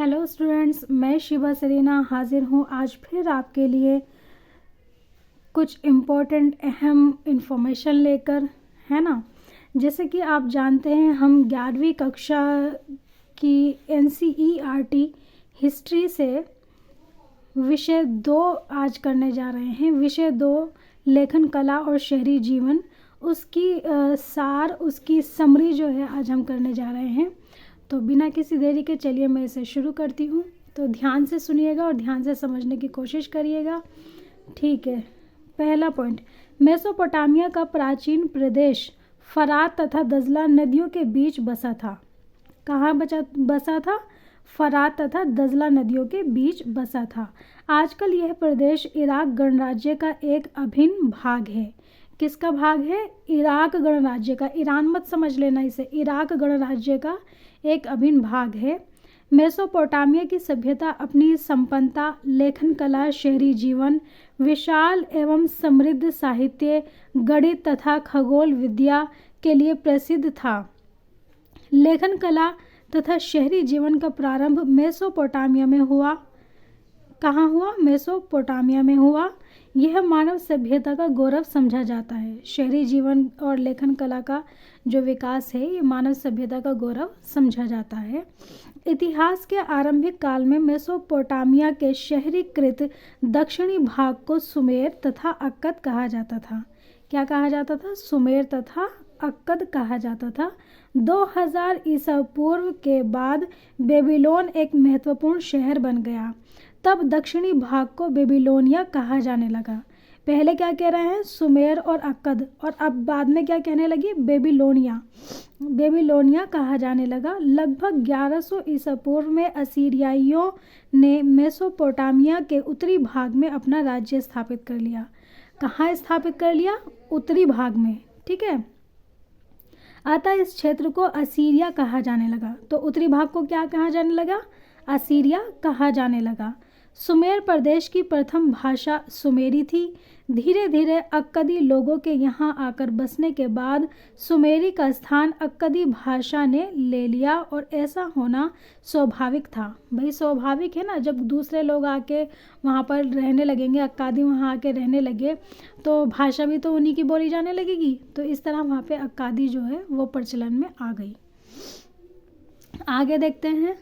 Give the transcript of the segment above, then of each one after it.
Hello students, मैं Shiva Serena हाजिर हूँ आज फिर आपके लिए कुछ इम्पोर्टेंट अहम इंफॉर्मेशन लेकर, है ना। जैसे कि आप जानते हैं हम 11वीं कक्षा की NCERT हिस्ट्री से विषय 2 आज करने जा रहे हैं। विषय 2 लेखन कला और शहरी जीवन, उसकी सार, उसकी समरी जो है आज हम करने जा रहे हैं। तो बिना किसी देरी के चलिए मैं इसे शुरू करती हूँ। तो ध्यान से सुनिएगा और ध्यान से समझने की कोशिश करिएगा, ठीक है। पहला पॉइंट, मेसोपोटामिया का प्राचीन प्रदेश फरात तथा दजला नदियों के बीच बसा था। कहाँ बसा था? फरात तथा दजला नदियों के बीच बसा था। आजकल यह प्रदेश इराक गणराज्य का एक अभिन्न भाग है। किसका भाग है? इराक गणराज्य का। ईरान मत समझ लेना इसे, इराक गणराज्य का एक अभिन्न भाग है। मेसोपोटामिया की सभ्यता अपनी संपन्नता, लेखन कला, शहरी जीवन, विशाल एवं समृद्ध साहित्य, गणित तथा खगोल विद्या के लिए प्रसिद्ध था। लेखन कला तथा शहरी जीवन का प्रारंभ मेसोपोटामिया में हुआ। कहाँ हुआ? मेसोपोटामिया में हुआ। यह मानव सभ्यता का गौरव समझा जाता है। शहरी जीवन और लेखन कला का जो विकास है ये मानव सभ्यता का गौरव समझा जाता है। इतिहास के आरंभिक काल में मेसोपोटामिया के शहरीकृत दक्षिणी भाग को सुमेर तथा अक्कद कहा जाता था। क्या कहा जाता था? सुमेर तथा अक्कद कहा जाता था। 2000 ईसा पूर्व के बाद बेबीलोन एक महत्वपूर्ण शहर बन गया। तब दक्षिणी भाग को बेबीलोनिया कहा जाने लगा। पहले क्या कह रहे हैं? सुमेर और अक्कद, और अब बाद में क्या कहने लगी? बेबीलोनिया। बेबीलोनिया कहा जाने लगा। लगभग 1100 ईसा पूर्व में असीरियाइयों ने मेसोपोटामिया के उत्तरी भाग में अपना राज्य स्थापित कर लिया। कहाँ स्थापित कर लिया? उत्तरी भाग में, ठीक है। अतः इस क्षेत्र को असीरिया कहा जाने लगा। तो उत्तरी भाग को क्या कहा जाने लगा? असीरिया कहा जाने लगा। सुमेर प्रदेश की प्रथम भाषा सुमेरी थी। धीरे धीरे अक्कदी लोगों के यहाँ आकर बसने के बाद सुमेरी का स्थान अक्कदी भाषा ने ले लिया, और ऐसा होना स्वाभाविक था। भाई स्वाभाविक है ना, जब दूसरे लोग आके वहाँ पर रहने लगेंगे, अक्कादी वहाँ आके रहने लगे तो भाषा भी तो उन्हीं की बोली जाने लगेगी। तो इस तरह वहाँ पे अक्कादी जो है वो प्रचलन में आ गई। आगे देखते हैं।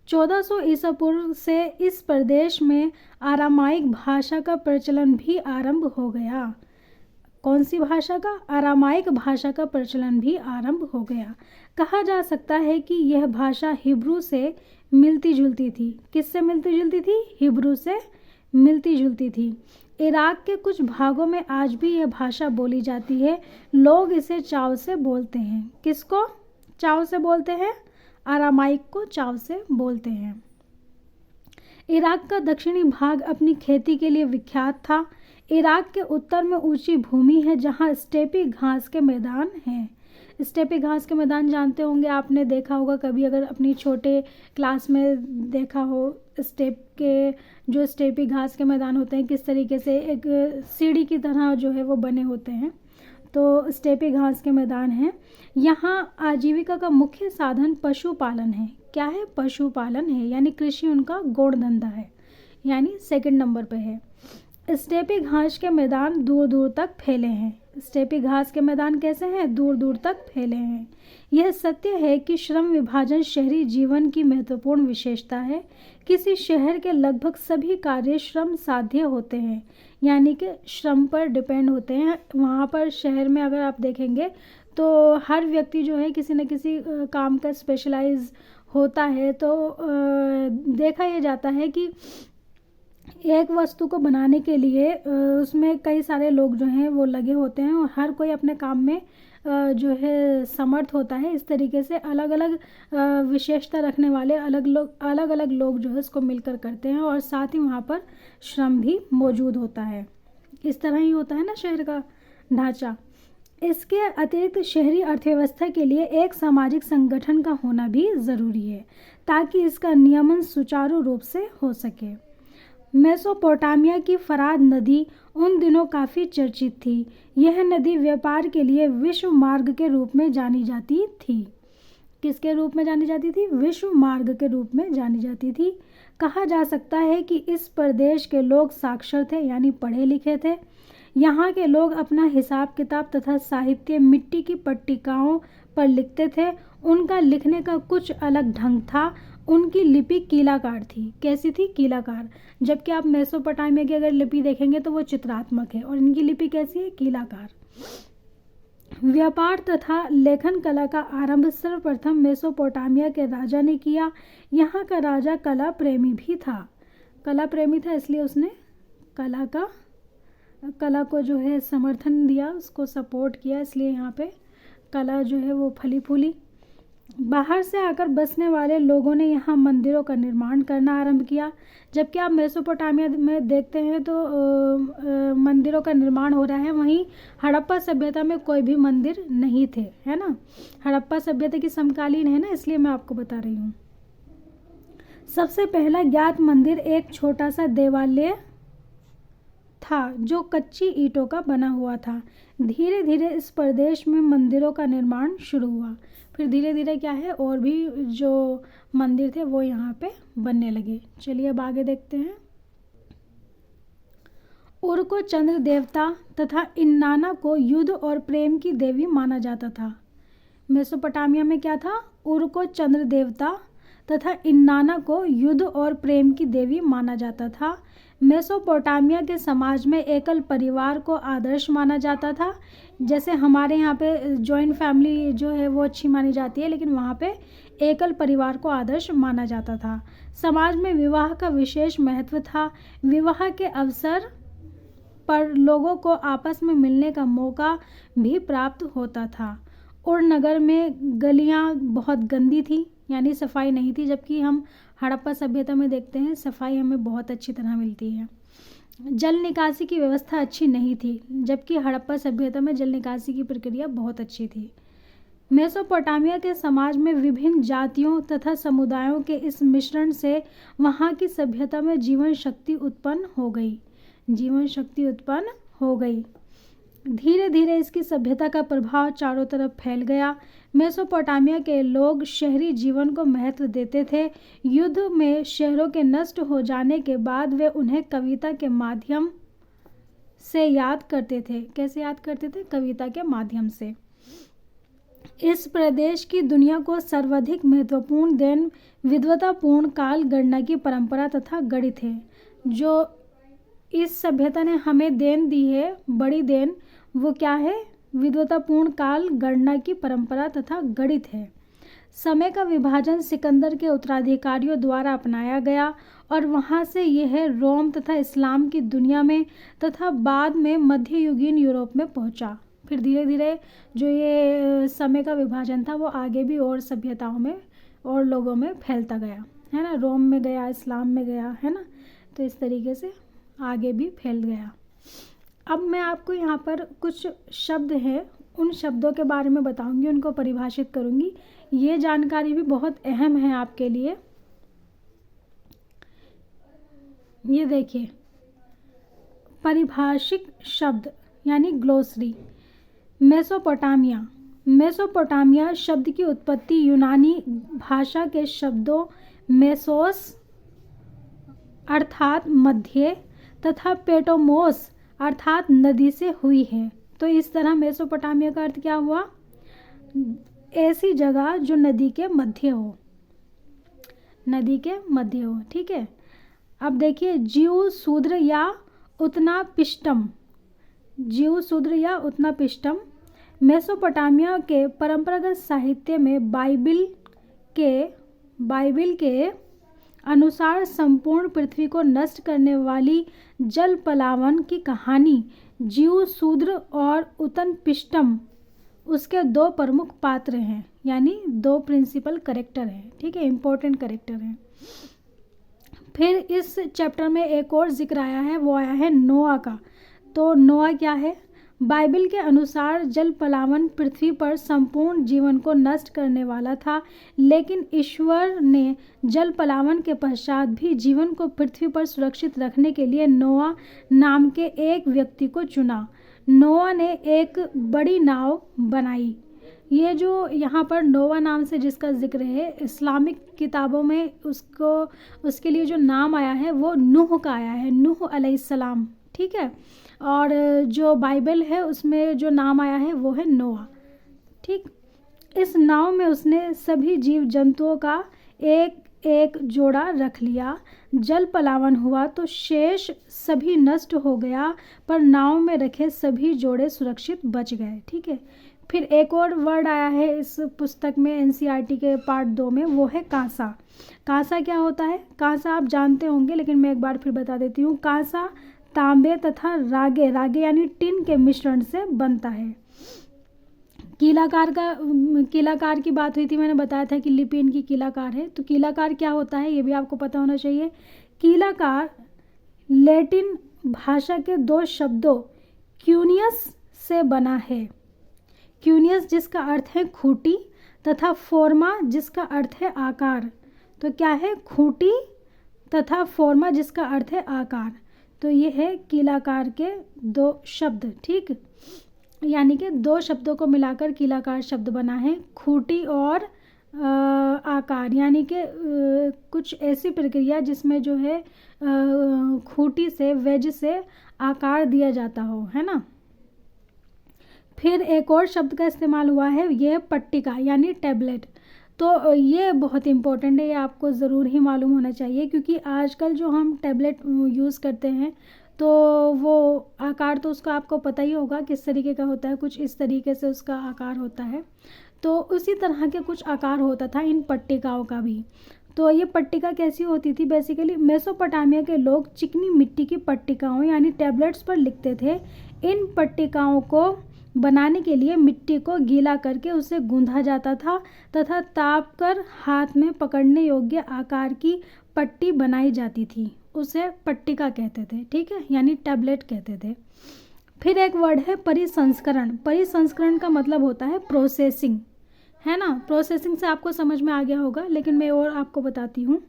1400 ईसा पूर्व से इस प्रदेश में आरामाइक भाषा का प्रचलन भी आरंभ हो गया। कौन सी भाषा का? आरामाइक भाषा का प्रचलन भी आरंभ हो गया। कहा जा सकता है कि यह भाषा हिब्रू से मिलती जुलती थी। किससे मिलती जुलती थी? हिब्रू से मिलती जुलती थी। इराक के कुछ भागों में आज भी यह भाषा बोली जाती है। लोग इसे चाव से बोलते हैं। किसको चाव से बोलते हैं? आरामाइक को चाव से बोलते हैं। इराक का दक्षिणी भाग अपनी खेती के लिए विख्यात था। इराक के उत्तर में ऊंची भूमि है जहां स्टेपी घास के मैदान हैं। स्टेपी घास के मैदान जानते होंगे, आपने देखा होगा कभी, अगर अपनी छोटे क्लास में देखा हो। जो स्टेपी घास के मैदान होते हैं किस तरीके से एक सीढ़ी की तरह जो है वो बने होते हैं। तो स्टेपी घास के मैदान हैं। यहाँ आजीविका का मुख्य साधन पशुपालन है। क्या है? पशुपालन है, यानी कृषि उनका गौण धंधा है, यानी सेकंड नंबर पे है। स्टेपी घास के मैदान दूर दूर तक फैले हैं। स्टेपी घास के मैदान कैसे हैं? दूर दूर तक फैले हैं। यह सत्य है कि श्रम विभाजन शहरी जीवन की महत्वपूर्ण विशेषता है। किसी शहर के लगभग सभी कार्य श्रम साध्य होते हैं, यानी कि श्रम पर डिपेंड होते हैं। वहाँ पर शहर में अगर आप देखेंगे तो हर व्यक्ति जो है किसी न किसी काम का स्पेशलाइज होता है। तो देखा यह जाता है कि एक वस्तु को बनाने के लिए उसमें कई सारे लोग जो हैं वो लगे होते हैं, और हर कोई अपने काम में जो है समर्थ होता है। इस तरीके से अलग अलग विशेषता रखने वाले अलग अलग लोग जो है इसको मिलकर करते हैं, और साथ ही वहाँ पर श्रम भी मौजूद होता है। इस तरह ही होता है ना शहर का ढांचा। इसके अतिरिक्त शहरी अर्थव्यवस्था के लिए एक सामाजिक संगठन का होना भी ज़रूरी है ताकि इसका नियमन सुचारू रूप से हो सके। मेसोपोटामिया की फरात नदी उन दिनों काफ़ी चर्चित थी। यह नदी व्यापार के लिए विश्व मार्ग के रूप में जानी जाती थी। किसके रूप में जानी जाती थी? विश्व मार्ग के रूप में जानी जाती थी। कहा जा सकता है कि इस प्रदेश के लोग साक्षर थे, यानी पढ़े लिखे थे। यहाँ के लोग अपना हिसाब किताब तथा साहित्य मिट्टी की पट्टिकाओं पर लिखते थे। उनका लिखने का कुछ अलग ढंग था। उनकी लिपि कीलाकार थी। कैसी थी? कीलाकार। जबकि आप मेसोपोटामिया की अगर लिपि देखेंगे तो वो चित्रात्मक है, और इनकी लिपि कैसी है? कीलाकार। व्यापार तथा लेखन कला का आरंभ सर्वप्रथम मेसोपोटामिया के राजा ने किया। यहाँ का राजा कला प्रेमी भी था। कला प्रेमी था, इसलिए उसने कला को जो है समर्थन दिया, उसको सपोर्ट किया, इसलिए यहाँ पे कला जो है वो फली फूली। बाहर से आकर बसने वाले लोगों ने यहाँ मंदिरों का निर्माण करना आरंभ किया। जबकि आप मेसोपोटामिया में देखते हैं तो मंदिरों का निर्माण हो रहा है, वहीं हड़प्पा सभ्यता में कोई भी मंदिर नहीं थे, है ना। हड़प्पा सभ्यता की समकालीन है ना, इसलिए मैं आपको बता रही हूँ। सबसे पहला ज्ञात मंदिर एक छोटा सा देवालय था जो कच्ची ईंटों का बना हुआ था। धीरे धीरे इस प्रदेश में मंदिरों का निर्माण शुरू हुआ। फिर धीरे धीरे क्या है, और भी जो मंदिर थे वो यहाँ पे बनने लगे। चलिए अब आगे देखते हैं। उर को चंद्र देवता तथा इन्नाना को युद्ध और प्रेम की देवी माना जाता था। मेसोपोटामिया में क्या था? उर को चंद्र देवता तथा इन्नाना को युद्ध और प्रेम की देवी माना जाता था। मेसोपोटामिया के समाज में एकल परिवार को आदर्श माना जाता था। जैसे हमारे यहाँ पे जॉइंट फैमिली जो है वो अच्छी मानी जाती है, लेकिन वहाँ पे एकल परिवार को आदर्श माना जाता था। समाज में विवाह का विशेष महत्व था। विवाह के अवसर पर लोगों को आपस में मिलने का मौका भी प्राप्त होता था। और नगर में गलियाँ बहुत गंदी थी, यानी सफाई नहीं थी, जबकि हम हड़प्पा सभ्यता में देखते हैं सफाई हमें बहुत अच्छी तरह मिलती है। जल निकासी की व्यवस्था अच्छी नहीं थी, जबकि हड़प्पा सभ्यता में जल निकासी की प्रक्रिया बहुत अच्छी थी। मेसोपोटामिया के समाज में विभिन्न जातियों तथा समुदायों के इस मिश्रण से वहाँ की सभ्यता में जीवन शक्ति उत्पन्न हो गई। धीरे धीरे इसकी सभ्यता का प्रभाव चारों तरफ फैल गया। मेसोपोटामिया के लोग शहरी जीवन को महत्व देते थे। युद्ध में शहरों के नष्ट हो जाने के बाद वे उन्हें कविता के माध्यम से याद करते थे। कैसे याद करते थे? कविता के माध्यम से। इस प्रदेश की दुनिया को सर्वाधिक महत्वपूर्ण देन विद्वतापूर्ण काल गणना की परंपरा तथा गणित है। जो इस सभ्यता ने हमें देन दी है, बड़ी देन, वो क्या है? विद्वतापूर्ण काल गणना की परंपरा तथा गणित है। समय का विभाजन सिकंदर के उत्तराधिकारियों द्वारा अपनाया गया और वहाँ से यह रोम तथा इस्लाम की दुनिया में तथा बाद में मध्ययुगीन यूरोप में पहुँचा। फिर धीरे धीरे जो ये समय का विभाजन था वो आगे भी और सभ्यताओं में और लोगों में फैलता गया, है ना। रोम में गया, इस्लाम में गया, है ना। तो इस तरीके से आगे भी फैल गया। अब मैं आपको यहाँ पर कुछ शब्द हैं, उन शब्दों के बारे में बताऊंगी, उनको परिभाषित करूंगी। ये जानकारी भी बहुत अहम है आपके लिए। ये देखिए, परिभाषित शब्द यानी ग्लोसरी। मेसोपोटामिया शब्द की उत्पत्ति यूनानी भाषा के शब्दों मेसोस अर्थात मध्य तथा पेटोमोस अर्थात नदी से हुई है। तो इस तरह मेसोपोटामिया का अर्थ क्या हुआ? ऐसी जगह जो नदी के मध्य हो, ठीक है। अब देखिए, जीव शूद्र या उत्नापिष्टम। मेसोपोटामिया के परंपरागत साहित्य में बाइबिल के अनुसार संपूर्ण पृथ्वी को नष्ट करने वाली जल पलावन की कहानी जीव शूद्र और उत्नपिष्टम उसके दो प्रमुख पात्र हैं, यानी दो प्रिंसिपल कैरेक्टर हैं, ठीक है, इंपॉर्टेंट कैरेक्टर हैं। फिर इस चैप्टर में एक और जिक्र आया है, वो आया है नोआ का। तो नोआ क्या है? बाइबिल के अनुसार जल पलावन पृथ्वी पर संपूर्ण जीवन को नष्ट करने वाला था, लेकिन ईश्वर ने जल पलावन के पश्चात भी जीवन को पृथ्वी पर सुरक्षित रखने के लिए नोआ नाम के एक व्यक्ति को चुना। नोआ ने एक बड़ी नाव बनाई ये जो यहाँ पर नोवा नाम से जिसका ज़िक्र है, इस्लामिक किताबों में उसके लिए जो नाम आया है वो नूह का आया है, नूह अलैहिस्सलाम, ठीक है। और जो बाइबल है उसमें जो नाम आया है वो है नोआ, ठीक। इस नाव में उसने सभी जीव जंतुओं का एक एक जोड़ा रख लिया। जल पलावन हुआ तो शेष सभी नष्ट हो गया, पर नाव में रखे सभी जोड़े सुरक्षित बच गए, ठीक है। फिर एक और वर्ड आया है इस पुस्तक में, एनसीईआरटी के पार्ट 2 में, वो है कांसा। कांसा क्या होता है? कांसा आप जानते होंगे, लेकिन मैं एक बार फिर बता देती हूँ। कांसा तांबे तथा रागे, रागे यानी टिन के मिश्रण से बनता है। कीलाकार की बात हुई थी, मैंने बताया था कि लिपि इनकी कीलाकार है। तो कीलाकार क्या होता है ये भी आपको पता होना चाहिए। कीलाकार लैटिन भाषा के 2 शब्दों क्यूनियस से बना है। क्यूनियस जिसका अर्थ है खूंटी, तथा फोर्मा जिसका अर्थ है आकार। तो क्या है? खूंटी तथा फोर्मा जिसका अर्थ है आकार। तो ये है कीलाकार के 2 शब्द, ठीक। यानी कि 2 शब्दों को मिलाकर कीलाकार शब्द बना है, खूंटी और आकार। यानी कि कुछ ऐसी प्रक्रिया जिसमें जो है खूंटी से, वेज से आकार दिया जाता हो, है ना। फिर एक और शब्द का इस्तेमाल हुआ है, ये है पट्टिका यानी टैबलेट। तो ये बहुत इम्पोर्टेंट है, ये आपको ज़रूर ही मालूम होना चाहिए, क्योंकि आजकल जो हम टैबलेट यूज़ करते हैं तो वो आकार तो उसका आपको पता ही होगा किस तरीके का होता है, कुछ इस तरीके से उसका आकार होता है। तो उसी तरह के कुछ आकार होता था इन पट्टिकाओं का भी। तो ये पट्टिका कैसी होती थी? बेसिकली मेसोपोटामिया के लोग चिकनी मिट्टी की पट्टिकाओं यानी टैबलेट्स पर लिखते थे। इन पट्टिकाओं को बनाने के लिए मिट्टी को गीला करके उसे गूंधा जाता था तथा ताप कर हाथ में पकड़ने योग्य आकार की पट्टी बनाई जाती थी, उसे पट्टिका कहते थे, ठीक है, यानी टैबलेट कहते थे। फिर एक वर्ड है परिसंस्करण। परिसंस्करण का मतलब होता है प्रोसेसिंग, है ना। प्रोसेसिंग से आपको समझ में आ गया होगा, लेकिन मैं और आपको बताती हूँ।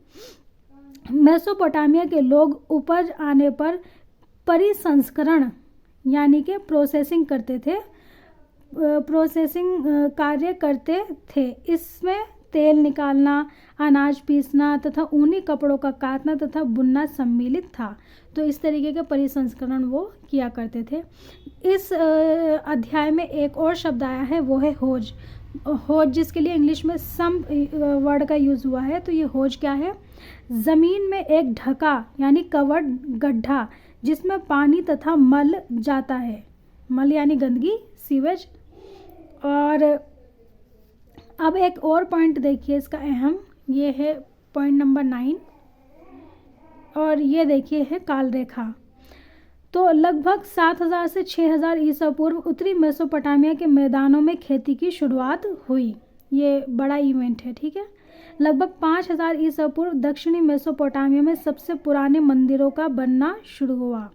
मेसोपोटामिया के लोग उपज आने पर परिसंस्करण यानी कि प्रोसेसिंग करते थे, प्रोसेसिंग कार्य करते थे। इसमें तेल निकालना, अनाज पीसना तथा ऊनी कपड़ों का काटना तथा बुनना सम्मिलित था। तो इस तरीके के परिसंस्करण वो किया करते थे। इस अध्याय में एक और शब्द आया है, वो है होज। होज जिसके लिए इंग्लिश में सम वर्ड का यूज़ हुआ है। तो ये होज क्या है? ज़मीन में एक ढका यानी कवर्ड गड्ढा जिसमें पानी तथा मल जाता है। मल यानी गंदगी, सीवेज। और अब एक और पॉइंट देखिए इसका अहम, ये है पॉइंट नंबर 9, और ये देखिए है काल रेखा। तो लगभग 7000 से 6000 ईसा पूर्व उत्तरी मेसोपोटामिया के मैदानों में खेती की शुरुआत हुई। ये बड़ा इवेंट है, ठीक है। लगभग 5000 ईसा पूर्व दक्षिणी मेसोपोटामिया में सबसे पुराने मंदिरों का बनना शुरू हुआ।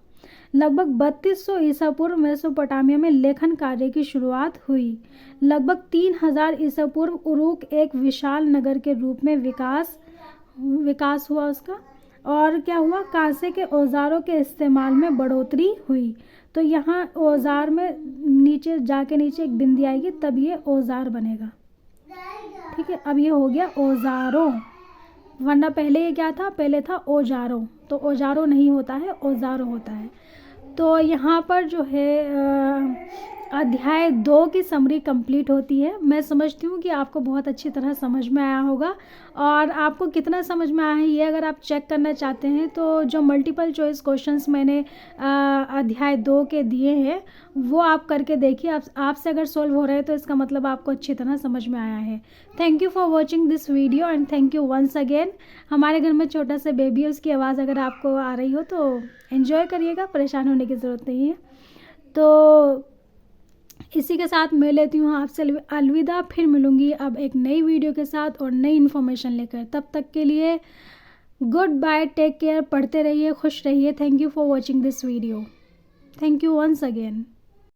लगभग 3200 ईसा पूर्व मेसोपोटामिया में लेखन कार्य की शुरुआत हुई। लगभग 3000 ईसा पूर्व उरूक एक विशाल नगर के रूप में विकास हुआ उसका। और क्या हुआ? कांसे के औजारों के इस्तेमाल में बढ़ोतरी हुई। तो यहाँ औजार में नीचे एक बिंदी आएगी, तब ये औजार बनेगा, ठीक है। अब ये हो गया औजारों, वरना पहले ये क्या था? पहले था औजारों। तो औजारों नहीं होता है, औजारों होता है। तो यहाँ पर जो है अध्याय 2 की समरी कंप्लीट होती है। मैं समझती हूँ कि आपको बहुत अच्छी तरह समझ में आया होगा। और आपको कितना समझ में आया है ये अगर आप चेक करना चाहते हैं तो जो मल्टीपल चॉइस क्वेश्चंस मैंने अध्याय 2 के दिए हैं वो आप करके देखिए। आपसे अगर सोल्व हो रहे हैं तो इसका मतलब आपको अच्छी तरह समझ में आया है। Thank you for watching this video and thank you once again. हमारे घर में छोटा सा बेबी है, उसकी आवाज़ अगर आपको आ रही हो तो एंजॉय करिएगा, परेशान होने की ज़रूरत नहीं है। तो इसी के साथ मैं लेती हूँ आपसे अलविदा। फिर मिलूँगी अब एक नई वीडियो के साथ और नई इन्फॉर्मेशन लेकर। तब तक के लिए गुड बाय, टेक केयर, पढ़ते रहिए, खुश रहिए। Thank you for watching this video. Thank you once again.